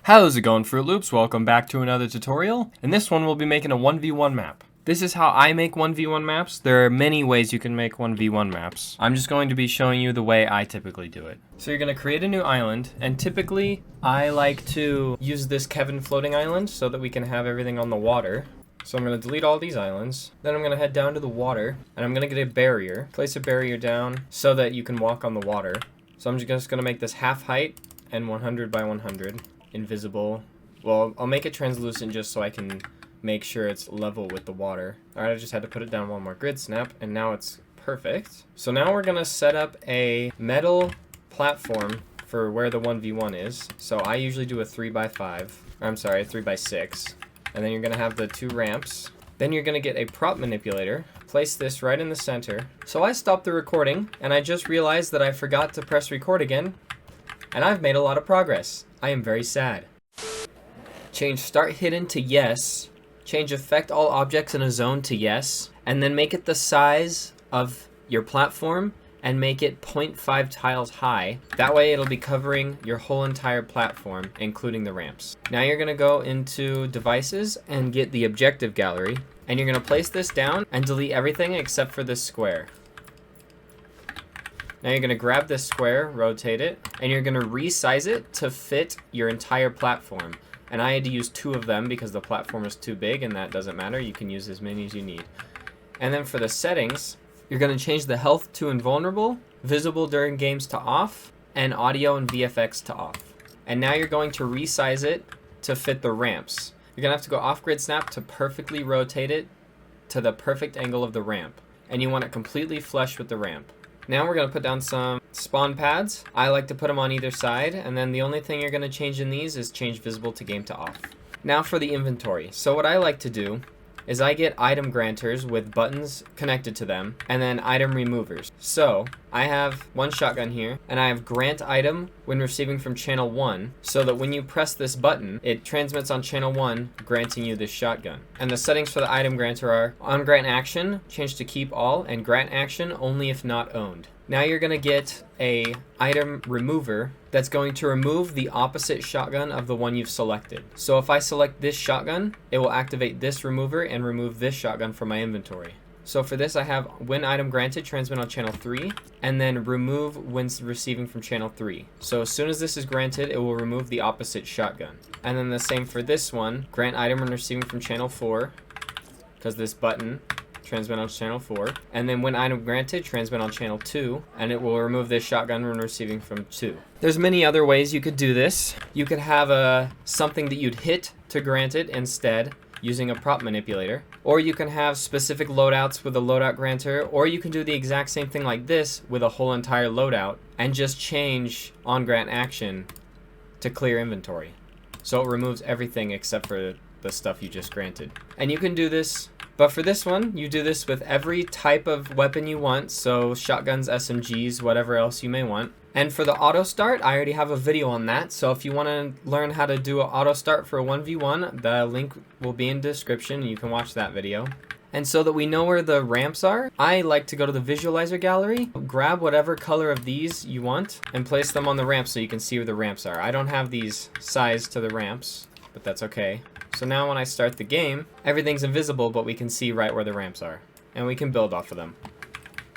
How's it going, Fruit Loops? Welcome back to another tutorial. In this one, we'll be making a 1v1 map. This is how I make 1v1 maps. There are many ways you can make 1v1 maps. I'm just going to be showing you the way I typically do it. So you're going to create a new island, and typically I like to use this Kevin floating island so that we can have everything on the water. So I'm going to delete all these islands. Then I'm going to head down to the water, and I'm going to get a barrier. Place a barrier down so that you can walk on the water. So I'm just going to make this half height and 100 by 100. Invisible. Well, I'll make it translucent just so I can make sure it's level with the water. Alright, I just had to put it down one more grid snap, and now it's perfect. So now we're gonna set up a metal platform for where the 1v1 is. So I usually do a 3x5. I'm sorry, a 3x6. And then you're gonna have the two ramps. Then you're gonna get a prop manipulator. Place this right in the center. So I stopped the recording, and I just realized that I forgot to press record again. And I've made a lot of progress. I am very sad. Change start hidden to yes. Change affect all objects in a zone to yes. And then make it the size of your platform and make it 0.5 tiles high. That way it'll be covering your whole entire platform, including the ramps. Now you're gonna go into devices and get the objective gallery. And you're gonna place this down and delete everything except for this square. Now you're going to grab this square, rotate it, and you're going to resize it to fit your entire platform. And I had to use 2 of them because the platform is too big, and that doesn't matter. You can use as many as you need. And then for the settings, you're going to change the health to invulnerable, visible during games to off, and audio and VFX to off. And now you're going to resize it to fit the ramps. You're going to have to go off grid snap to perfectly rotate it to the perfect angle of the ramp. And you want it completely flush with the ramp. Now we're going to put down some spawn pads. I like to put them on either side, and then the only thing you're going to change in these is change visible to game to off. Now for the inventory. So what I like to do is I get item granters with buttons connected to them, and then item removers. So I have one shotgun here, and I have grant item when receiving from channel 1, so that when you press this button, it transmits on channel 1, granting you this shotgun. And the settings for the item granter are on grant action, change to keep all, and grant action only if not owned. Now you're going to get a item remover that's going to remove the opposite shotgun of the one you've selected. So if I select this shotgun, it will activate this remover and remove this shotgun from my inventory. So for this I have when item granted, transmit on channel 3, and then remove when receiving from channel 3. So as soon as this is granted, it will remove the opposite shotgun. And then the same for this one, grant item when receiving from channel 4, because this button transmit on channel 4, and then when item granted, transmit on channel 2, and it will remove this shotgun when receiving from 2. There's many other ways you could do this. You could have something that you'd hit to grant it instead, using a prop manipulator, or you can have specific loadouts with a loadout granter, or you can do the exact same thing like this with a whole entire loadout and just change on grant action to clear inventory. So it removes everything except for the stuff you just granted. And you can do this, but for this one, you do this with every type of weapon you want, so shotguns, SMGs, whatever else you may want. And for the auto start, I already have a video on that, so if you want to learn how to do an auto start for a 1v1, the link will be in the description, and you can watch that video. And so that we know where the ramps are, I like to go to the visualizer gallery, grab whatever color of these you want, and place them on the ramp so you can see where the ramps are. I don't have these sized to the ramps, but that's okay. So now when I start the game, everything's invisible, but we can see right where the ramps are. And we can build off of them.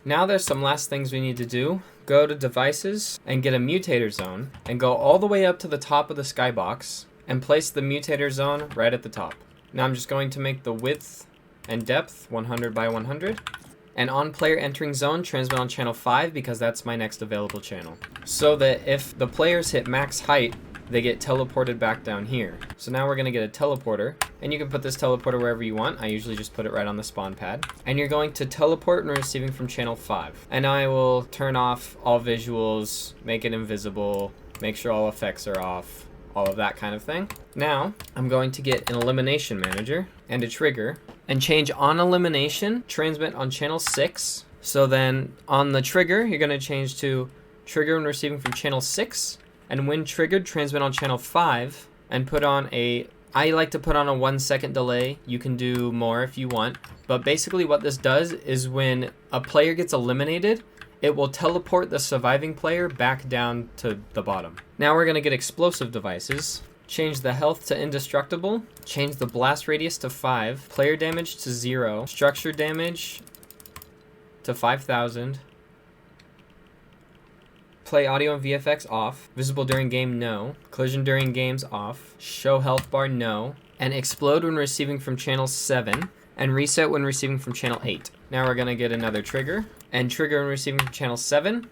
Now there's some last things we need to do. Go to devices and get a mutator zone, and go all the way up to the top of the skybox, and place the mutator zone right at the top. Now I'm just going to make the width and depth 100 by 100. And on player entering zone, transmit on channel 5 because that's my next available channel. So that if the players hit max height, they get teleported back down here. So now we're going to get a teleporter, and you can put this teleporter wherever you want. I usually just put it right on the spawn pad. And you're going to teleport when receiving from channel 5. And now I will turn off all visuals, make it invisible, make sure all effects are off, all of that kind of thing. Now I'm going to get an elimination manager and a trigger, and change on elimination, transmit on channel 6. So then on the trigger, you're going to change to trigger when receiving from channel 6. And when triggered, transmit on channel 5, and put on I like to put on a 1 second delay. You can do more if you want. But basically what this does is when a player gets eliminated, it will teleport the surviving player back down to the bottom. Now we're going to get explosive devices. Change the health to indestructible. Change the blast radius to 5. Player damage to 0. Structure damage to 5,000. Play audio and VFX off. Visible during game, no. Collision during games, off. Show health bar, no. And explode when receiving from channel 7. And reset when receiving from channel 8. Now we're going to get another trigger. And trigger when receiving from channel 7.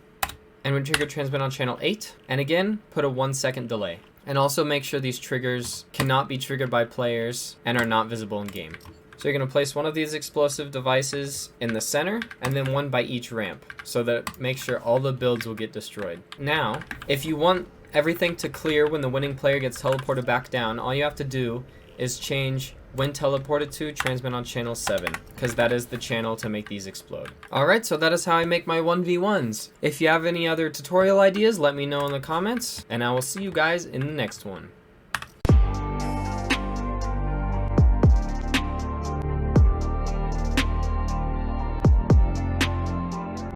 And when trigger transmit on channel 8. And again, put a 1-second delay. And also make sure these triggers cannot be triggered by players and are not visible in game. So you're going to place one of these explosive devices in the center and then one by each ramp so that make sure all the builds will get destroyed. Now, if you want everything to clear when the winning player gets teleported back down, all you have to do is change when teleported to transmit on channel 7, because that is the channel to make these explode. Alright, so that is how I make my 1v1s. If you have any other tutorial ideas, let me know in the comments, and I will see you guys in the next one.